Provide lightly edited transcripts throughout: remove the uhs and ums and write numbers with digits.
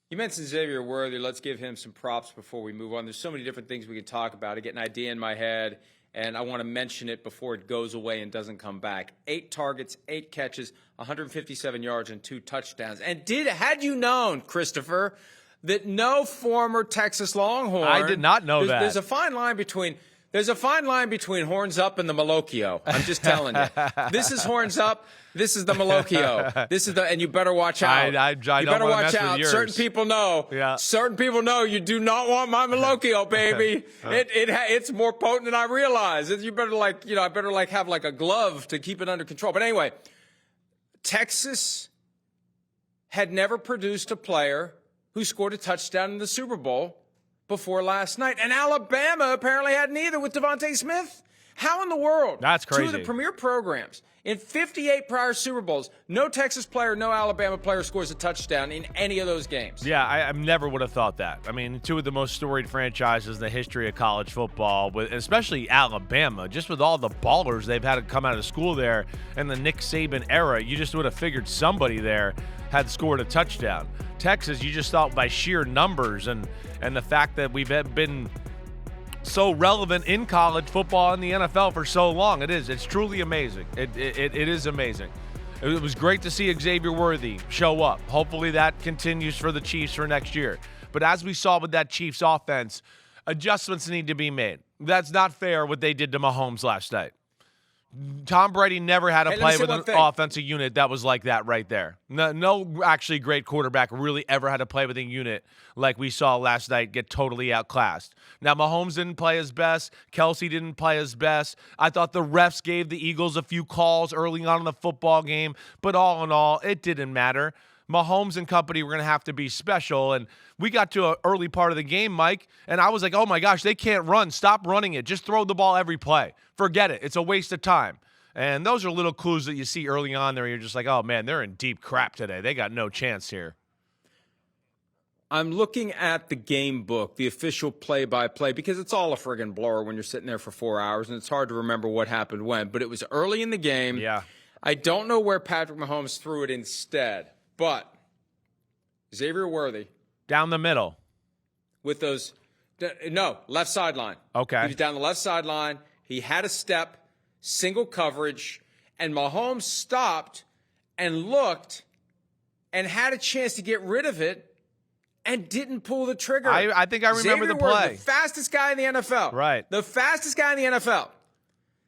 You mentioned Xavier Worthy. Let's give him some props before we move on. There's so many different things we could talk about. I get an idea in my head, and I want to mention it before it goes away and doesn't come back. 8 targets, 8 catches, 157 yards, and 2 touchdowns. And had you known, Christopher, that no former Texas Longhorn... I did not know that. There's a fine line between horns up and the Malocchio. I'm just telling you. This is horns up. This is the Malocchio. And you better watch out. I you better watch out. Certain people know. Yeah. Certain people know you do not want my Malocchio, baby. It's more potent than I realize. You better I better have a glove to keep it under control. But anyway, Texas had never produced a player who scored a touchdown in the Super Bowl before last night. And Alabama apparently hadn't either with Devontae Smith. How in the world? That's crazy. Two of the premier programs in 58 prior Super Bowls, no Texas player, no Alabama player scores a touchdown in any of those games. Yeah, I never would have thought that. I mean, two of the most storied franchises in the history of college football, especially Alabama, just with all the ballers they've had to come out of school there in the Nick Saban era, you just would have figured somebody there had scored a touchdown. Texas, you just thought by sheer numbers and the fact that we've been so relevant in college football and the NFL for so long. It's truly amazing. It is amazing. It was great to see Xavier Worthy show up. Hopefully that continues for the Chiefs for next year. But as we saw with that Chiefs offense, adjustments need to be made. That's not fair what they did to Mahomes last night. Tom Brady never had to play with an offensive unit that was like that right there. No actually great quarterback really ever had to play with a unit like we saw last night get totally outclassed. Now, Mahomes didn't play his best. Kelsey didn't play his best. I thought the refs gave the Eagles a few calls early on in the football game, but all in all, it didn't matter. Mahomes and company were going to have to be special, and we got to an early part of the game, Mike, and I was like, oh my gosh, they can't run. Stop running it. Just throw the ball every play. Forget it. It's a waste of time. And those are little clues that you see early on there. You're just like, oh, man, they're in deep crap today. They got no chance here. I'm looking at the game book, the official play-by-play, because it's all a friggin' blur when you're sitting there for 4 hours, and it's hard to remember what happened when. But it was early in the game. Yeah. I don't know where Patrick Mahomes threw it instead, but Xavier Worthy. Down the middle. With those – no, left sideline. Okay. He was down the left sideline. He had a step, single coverage, and Mahomes stopped and looked and had a chance to get rid of it and didn't pull the trigger. I think I remember Xavier the play. Worthy, the fastest guy in the NFL. Right. The fastest guy in the NFL.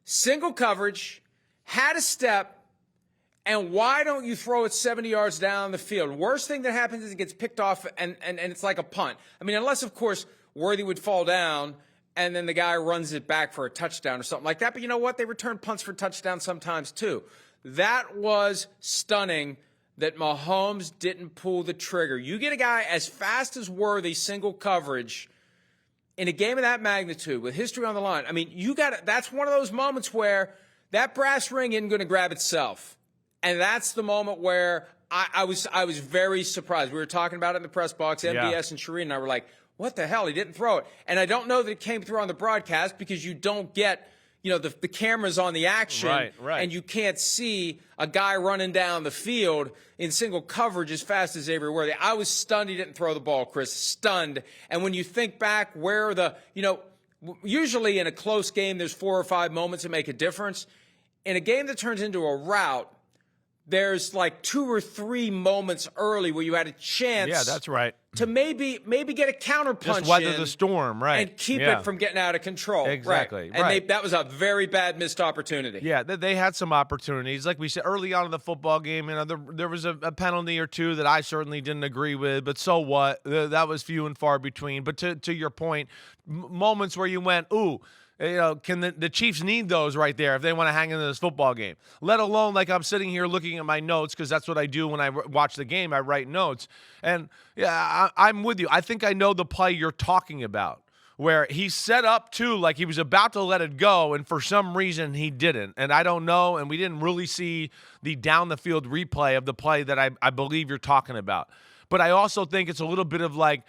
Single coverage, had a step, and why don't you throw it 70 yards down the field? Worst thing that happens is it gets picked off and it's like a punt. I mean, unless, of course, Worthy would fall down and then the guy runs it back for a touchdown or something like that. But you know what? They return punts for touchdowns sometimes too. That was stunning that Mahomes didn't pull the trigger. You get a guy as fast as Worthy, single coverage, in a game of that magnitude with history on the line. I mean, that's one of those moments where that brass ring isn't going to grab itself. And that's the moment where I was very surprised. We were talking about it in the press box. MBS and Shireen and I were like, what the hell? He didn't throw it. And I don't know that it came through on the broadcast because you don't get, the cameras on the action. Right. And you can't see a guy running down the field in single coverage as fast as Xavier Worthy. I was stunned he didn't throw the ball, Chris. Stunned. And when you think back where usually in a close game, there's 4 or 5 moments that make a difference. In a game that turns into a rout, there's like 2 or 3 moments early where you had a chance. Yeah, that's right. To maybe get a counterpunch just weather the storm, right? And keep it from getting out of control. Exactly. Right. And that was a very bad missed opportunity. Yeah, they had some opportunities. Like we said early on in the football game, there was a penalty or two that I certainly didn't agree with, but so what? That was few and far between. But to your point, moments where you went, ooh, can the Chiefs need those right there if they want to hang in this football game? Let alone like I'm sitting here looking at my notes because that's what I do when I watch the game. I write notes. And, yeah, I'm with you. I think I know the play you're talking about where he set up, too, like he was about to let it go, and for some reason he didn't. And I don't know, and we didn't really see the down-the-field replay of the play that I believe you're talking about. But I also think it's a little bit of like,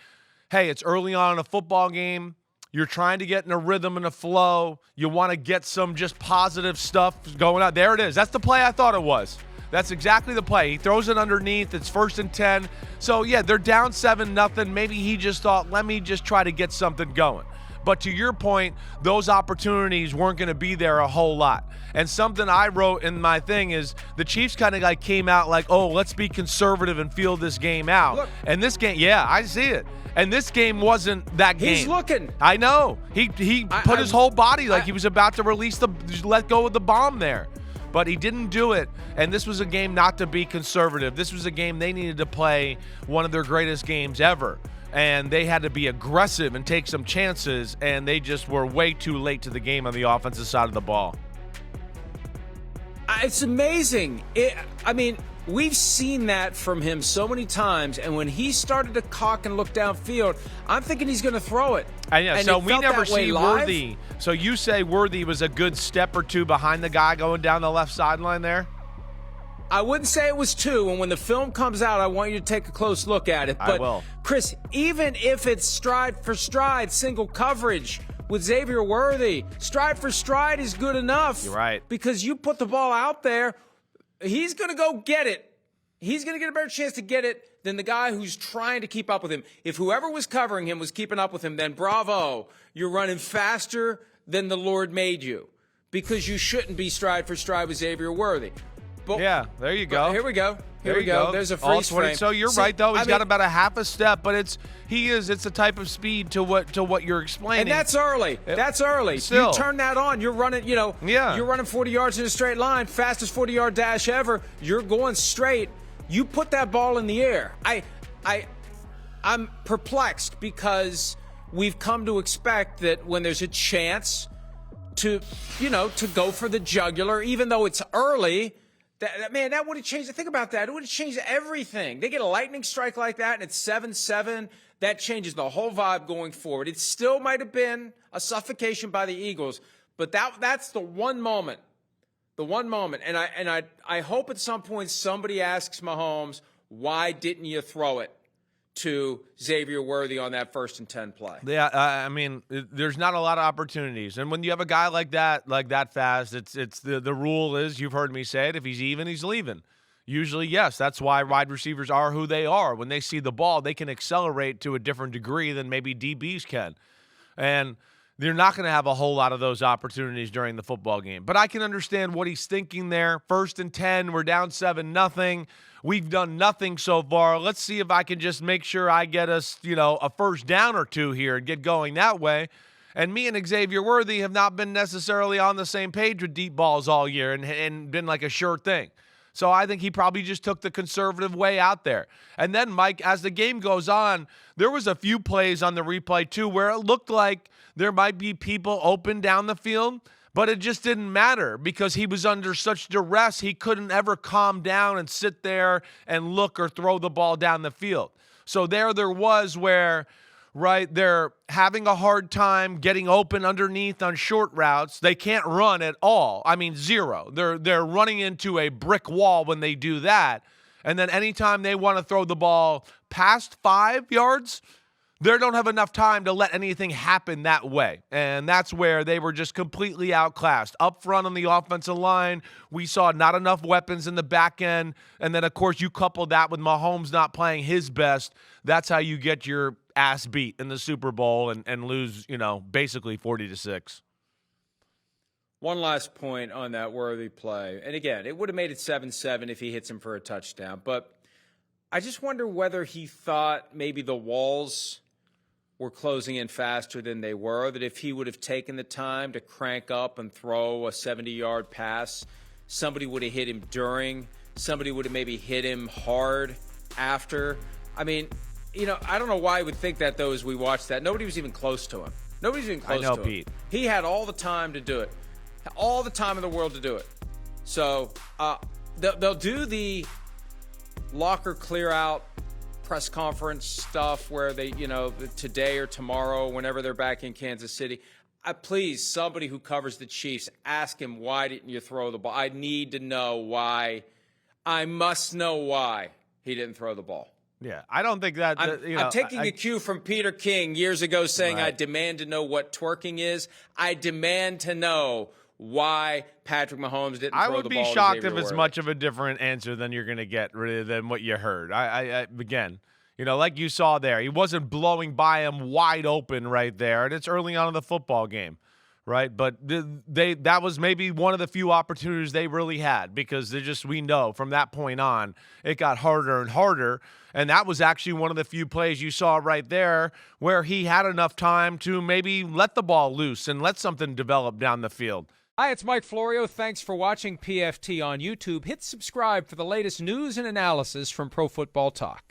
hey, it's early on in a football game. You're trying to get in a rhythm and a flow. You want to get some just positive stuff going on. There it is. That's the play I thought it was. That's exactly the play. He throws it underneath. It's 1st and 10. So, yeah, they're down 7-0. Maybe he just thought, let me just try to get something going. But to your point, those opportunities weren't going to be there a whole lot. And something I wrote in my thing is the Chiefs kind of like came out like, oh, let's be conservative and feel this game out. Look, and this game, yeah, I see it. And this game wasn't that game. He's looking. I know. He put his whole body like he was about to let go of the bomb there. But he didn't do it, and this was a game not to be conservative. This was a game they needed to play one of their greatest games ever, and they had to be aggressive and take some chances, and they just were way too late to the game on the offensive side of the ball. It's amazing. We've seen that from him so many times, and when he started to cock and look downfield, I'm thinking he's going to throw it. And so we never see Worthy. So you say Worthy was a good step or two behind the guy going down the left sideline there? I wouldn't say it was 2, and when the film comes out, I want you to take a close look at it. But I will. Chris, even if it's stride for stride, single coverage with Xavier Worthy, stride for stride is good enough. You're right. Because you put the ball out there, he's going to go get it. He's going to get a better chance to get it than the guy who's trying to keep up with him. If whoever was covering him was keeping up with him, then bravo. You're running faster than the Lord made you, because you shouldn't be stride for stride with Xavier Worthy. But, yeah, there you go. Here we go. Here we go. There's a freeze frame. So you're right, though. He's got about a half a step, but it's a type of speed to what you're explaining. And that's early. That's early. Still. You turn that on, you're running, you're running 40 yards in a straight line, fastest 40-yard dash ever. You're going straight. You put that ball in the air. I'm perplexed, because we've come to expect that when there's a chance to go for the jugular, even though it's early, that would have changed. Think about that. It would have changed everything. They get a lightning strike like that, and it's 7-7. That changes the whole vibe going forward. It still might have been a suffocation by the Eagles, but that's the one moment. The one moment. And I hope at some point somebody asks Mahomes, why didn't you throw it to Xavier Worthy on that 1st and 10 play? Yeah, there's not a lot of opportunities. And when you have a guy like that fast, it's the rule is, you've heard me say it, if he's even, he's leaving. Usually, yes, that's why wide receivers are who they are. When they see the ball, they can accelerate to a different degree than maybe DBs can. And they're not going to have a whole lot of those opportunities during the football game. But I can understand what he's thinking there. 1st and 10, we're down 7-0. We've done nothing so far. Let's see if I can just make sure I get us, a first down or two here and get going that way. And me and Xavier Worthy have not been necessarily on the same page with deep balls all year and been like a sure thing. So I think he probably just took the conservative way out there. And then, Mike, as the game goes on, there was a few plays on the replay, too, where it looked like there might be people open down the field, but it just didn't matter because he was under such duress, he couldn't ever calm down and sit there and look or throw the ball down the field. So there was where, right, they're having a hard time getting open underneath on short routes. They can't run at all. Zero. They're running into a brick wall when they do that. And then anytime they want to throw the ball past 5 yards, they don't have enough time to let anything happen that way. And that's where they were just completely outclassed. Up front on the offensive line, we saw not enough weapons in the back end. And then, of course, you couple that with Mahomes not playing his best. That's how you get your ass beat in the Super Bowl and lose, basically 40-6. One last point on that Worthy play. And again, it would have made it 7-7 if he hits him for a touchdown. But I just wonder whether he thought maybe the walls were closing in faster than they were, that if he would have taken the time to crank up and throw a 70-yard pass, somebody would have hit him during, somebody would have maybe hit him hard after. I don't know why I would think that, though, as we watched that. Nobody was even close to him. Nobody's even close to him. Pete. He had all the time to do it. All the time in the world to do it. So they'll do the locker clear out press conference stuff where they, today or tomorrow, whenever they're back in Kansas City. Please, somebody who covers the Chiefs, ask him, why didn't you throw the ball? I need to know why. I must know why he didn't throw the ball. Yeah, I don't think that. I'm taking a cue from Peter King years ago saying, right. I demand to know what twerking is. I demand to know why Patrick Mahomes didn't I throw would the be ball to shocked Xavier if it's Worthy. much of a different answer than you're going to get than what you heard. I again, like you saw there, he wasn't blowing by him wide open right there, and it's early on in the football game, right? But that was maybe one of the few opportunities they really had, because we know from that point on it got harder and harder, and that was actually one of the few plays you saw right there where he had enough time to maybe let the ball loose and let something develop down the field. Hi, it's Mike Florio. Thanks for watching PFT on YouTube. Hit subscribe for the latest news and analysis from Pro Football Talk.